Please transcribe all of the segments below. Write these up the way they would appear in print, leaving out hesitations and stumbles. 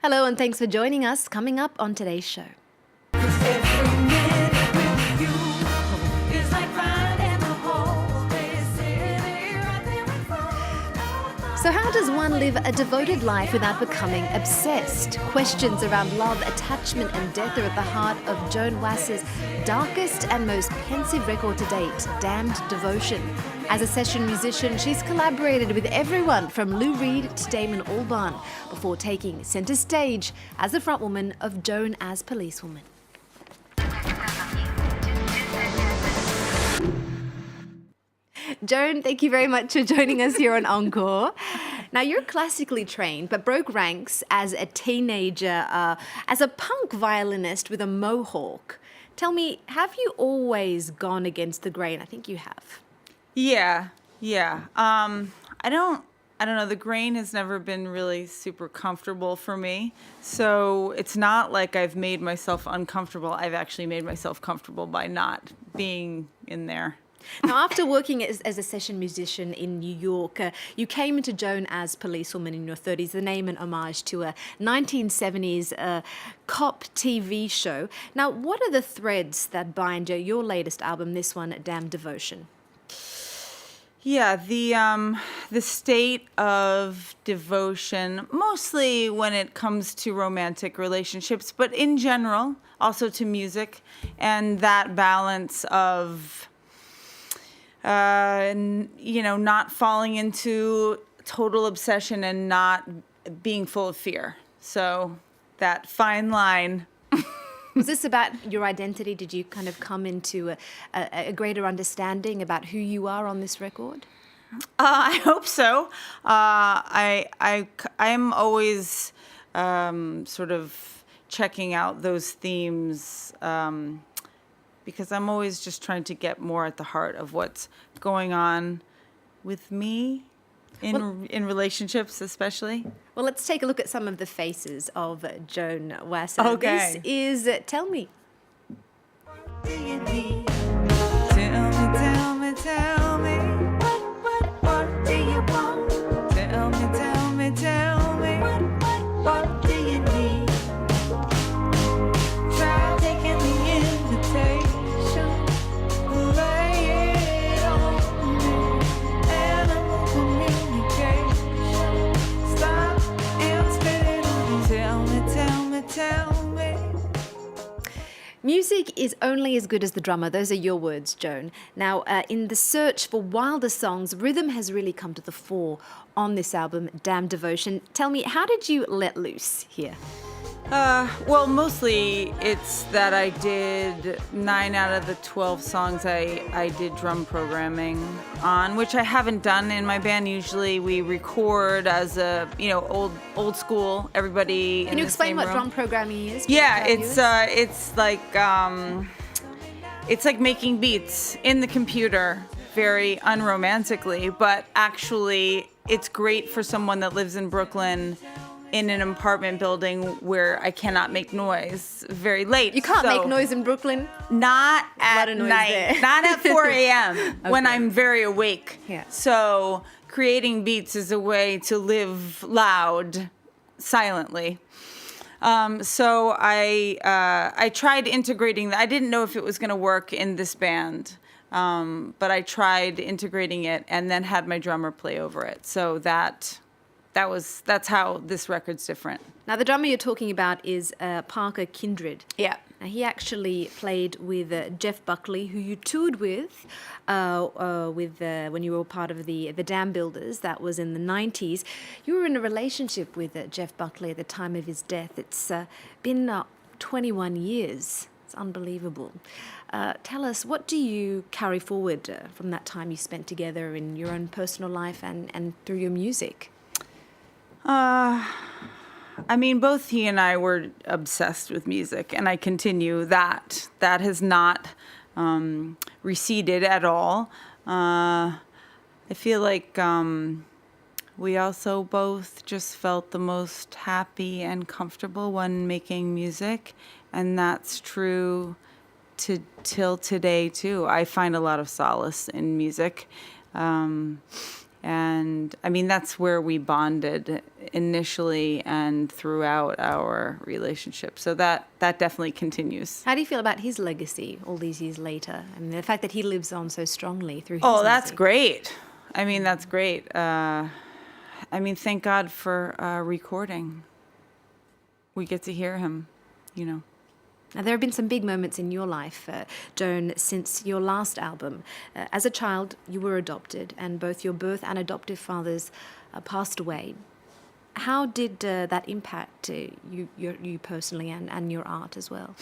Hello, and thanks for joining us. Coming up on today's show. So how does one live a devoted life without becoming obsessed? Questions around love, attachment and death are at the heart of Joan Wasser's darkest and most pensive record to date, Damned Devotion. As a session musician, she's collaborated with everyone from Lou Reed to Damon Albarn before taking centre stage as the frontwoman of Joan As Police Woman. Joan, thank you very much for joining us here on Encore. Now, you're classically trained, but broke ranks as a teenager, as a punk violinist with a mohawk. Tell me, have you always gone against the grain? I think you have. Yeah. I don't know. The grain has never been really super comfortable for me. So it's not like I've made myself uncomfortable. I've actually made myself comfortable by not being in there. Now, after working as a session musician in New York, you came into Joan As Police Woman in your 30s, the name an homage to a 1970s cop TV show. Now, what are the threads that bind your latest album, this one, Damned Devotion? Yeah, the state of devotion, mostly when it comes to romantic relationships, but in general, also to music, and that balance of not falling into total obsession and not being full of fear. So that fine line. Was this about your identity? Did you kind of come into a greater understanding about who you are on this record? I hope so. I'm always sort of checking out those themes because I'm always just trying to get more at the heart of what's going on with me in relationships, especially. Well, let's take a look at some of the faces of Joan Wasser. Okay. This is Tell Me. Tell me, tell me, tell me. What do you want? Tell me, tell me, tell me. What do you need? Try taking the invitation, lay it on me. Animal communication. Stop and spit it on. Tell me, tell me, tell me. Music is only as good as the drummer. Those are your words, Joan. Now, in the search for wilder songs, rhythm has really come to the fore on this album, Damned Devotion. Tell me, how did you let loose here? Well, mostly it's that I did 9 out of the 12 songs I did drum programming on, which I haven't done in my band. Usually we record as a, old school, everybody Can you explain what drum programming is? Yeah, it's like making beats in the computer, very unromantically, but actually it's great for someone that lives in Brooklyn in an apartment building where I cannot make noise very late. You can't make noise in Brooklyn? Not at night. Not at 4 a.m. when I'm very awake. Yeah. So creating beats is a way to live loud, silently. So I tried integrating that. I didn't know if it was going to work in this band, but I tried integrating it and then had my drummer play over it. So that's how this record's different. Now, the drummer you're talking about is Parker Kindred. Yeah. Now, he actually played with Jeff Buckley, who you toured with when you were part of the Dam Builders. That was in the 90s. You were in a relationship with Jeff Buckley at the time of his death. It's been 21 years. It's unbelievable. Tell us, what do you carry forward from that time you spent together in your own personal life and through your music? Both he and I were obsessed with music, and I continue that. That has not receded at all. I feel like we also both just felt the most happy and comfortable when making music, and that's true till today, too. I find a lot of solace in music. And I mean, that's where we bonded initially and throughout our relationship. So that definitely continues. How do you feel about his legacy all these years later? I mean, the fact that he lives on so strongly through his Oh, that's music. great. I mean, that's great. Thank God for recording. We get to hear him, you know. Now, there have been some big moments in your life, Joan, since your last album. As a child, you were adopted, and both your birth and adoptive fathers passed away. How did that impact you personally and your art as well?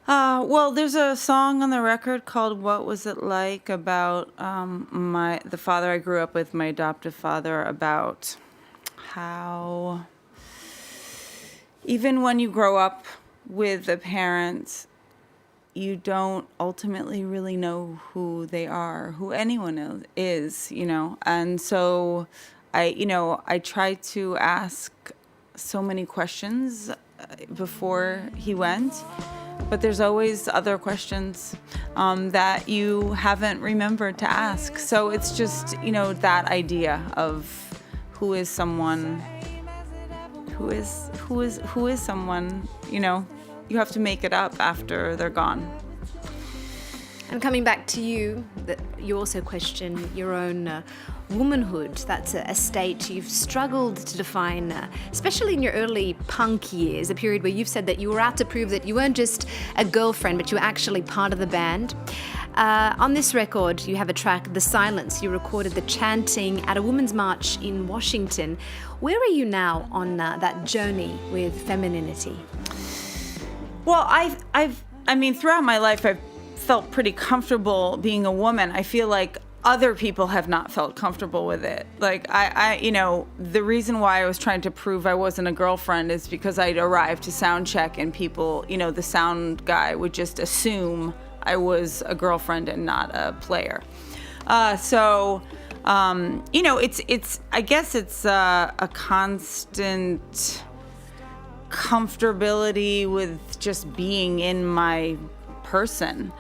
Well, there's a song on the record called "What Was It Like" about the father I grew up with, my adoptive father, about how even when you grow up with a parent, you don't ultimately really know who they are, who anyone is, you know. And so I tried to ask so many questions before he went, but there's always other questions that you haven't remembered to ask. So it's just, you know, that idea of who is someone, who is someone, you know. You have to make it up after they're gone. And coming back to you, that you also question your own womanhood. That's a state you've struggled to define, especially in your early punk years, a period where you've said that you were out to prove that you weren't just a girlfriend, but you were actually part of the band. On this record, you have a track, The Silence. You recorded the chanting at a women's march in Washington. Where are you now on that journey with femininity? Well, throughout my life, I've felt pretty comfortable being a woman. I feel like other people have not felt comfortable with it. Like, the reason why I was trying to prove I wasn't a girlfriend is because I'd arrived to sound check and people, you know, the sound guy would just assume I was a girlfriend and not a player. I guess it's a constant comfortability with just being in my person,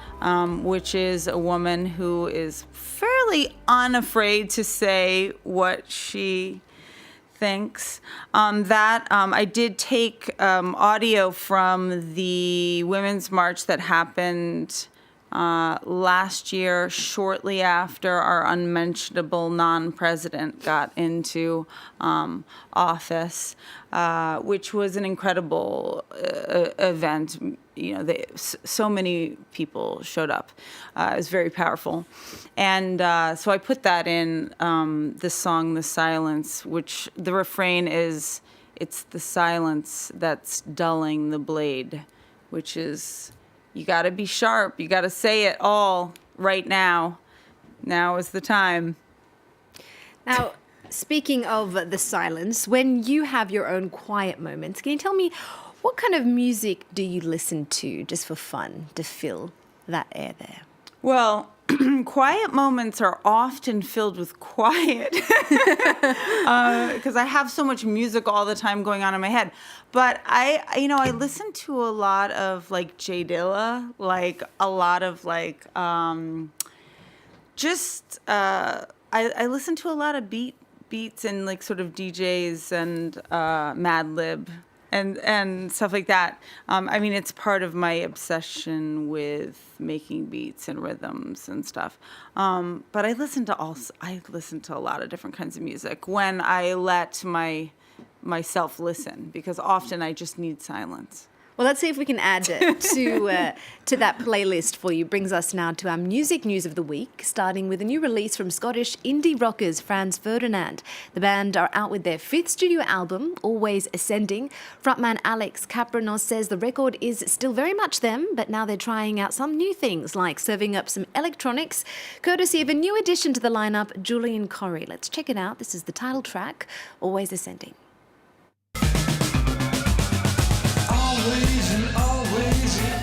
which is a woman who is fairly unafraid to say what she thinks. I did take audio from the Women's March that happened last year, shortly after our unmentionable non-president got into office, which was an incredible event. You know, so many people showed up. It was very powerful. And so I put that in the song, The Silence, which the refrain is, it's the silence that's dulling the blade, which is, you got to be sharp. You got to say it all right now. Now is the time. Now, speaking of the silence, when you have your own quiet moments, can you tell me what kind of music do you listen to just for fun to fill that air there? Well, quiet moments are often filled with quiet because I have so much music all the time going on in my head. But I listen to a lot of like Jay Dilla, like a lot of like I listen to a lot of beats and like sort of DJs and Mad Lib and stuff like that. It's part of my obsession with making beats and rhythms and stuff. But I listen to a lot of different kinds of music when I let myself listen, because often I just need silence. Well, let's see if we can add to that playlist for you. Brings us now to our music news of the week, starting with a new release from Scottish indie rockers Franz Ferdinand. The band are out with their 5th studio album, Always Ascending. Frontman Alex Capranos says the record is still very much them, but now they're trying out some new things, like serving up some electronics, courtesy of a new addition to the lineup, Julian Corey. Let's check it out. This is the title track, Always Ascending.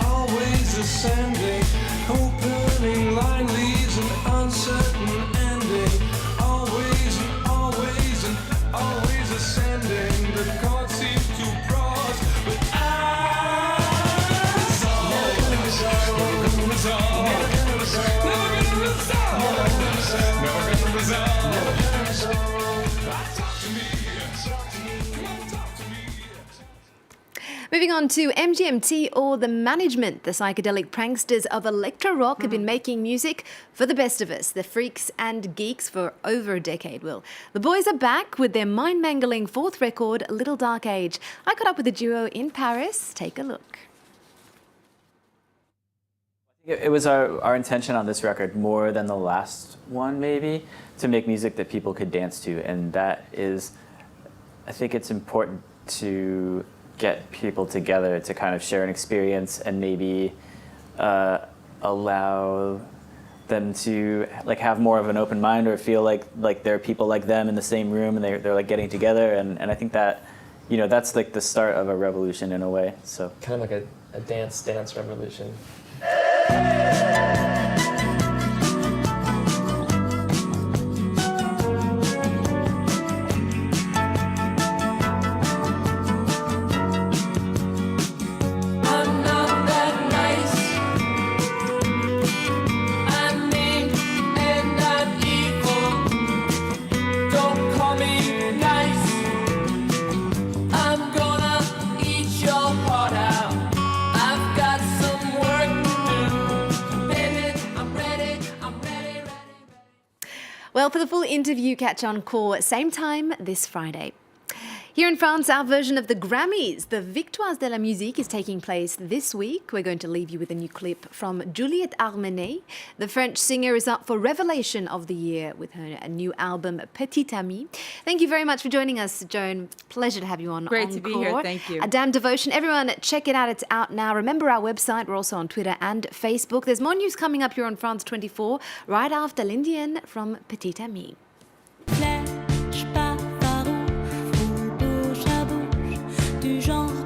Always ascending, opening line leads an uncertain ending. Always ascending. The God seems to cross, but never gonna resolve. Moving on to MGMT or The Management. The psychedelic pranksters of electro rock have been making music for the best of us, the freaks and geeks, for over a decade, Will. The boys are back with their mind-mangling fourth record, Little Dark Age. I caught up with the duo in Paris. Take a look. It was our intention on this record, more than the last one maybe, to make music that people could dance to. And that is, I think it's important to get people together to kind of share an experience and maybe allow them to like have more of an open mind or feel like there are people like them in the same room and they're like getting together. And I think that, you know, that's like the start of a revolution in a way. So kind of like a dance revolution. Well, for the full interview, catch Encore same time this Friday. Here in France, our version of the Grammys, the Victoires de la Musique, is taking place this week. We're going to leave you with a new clip from Juliette Armanet. The French singer is up for Revelation of the Year with her new album, Petite Amie. Thank you very much for joining us, Joan. Pleasure to have you on Great Encore. to be here. Thank you. A Damn Devotion. Everyone, check it out. It's out now. Remember our website. We're also on Twitter and Facebook. There's more news coming up here on France 24 right after L'Indienne from Petite Amie. Flèche par farouche, bouche à bouche, du genre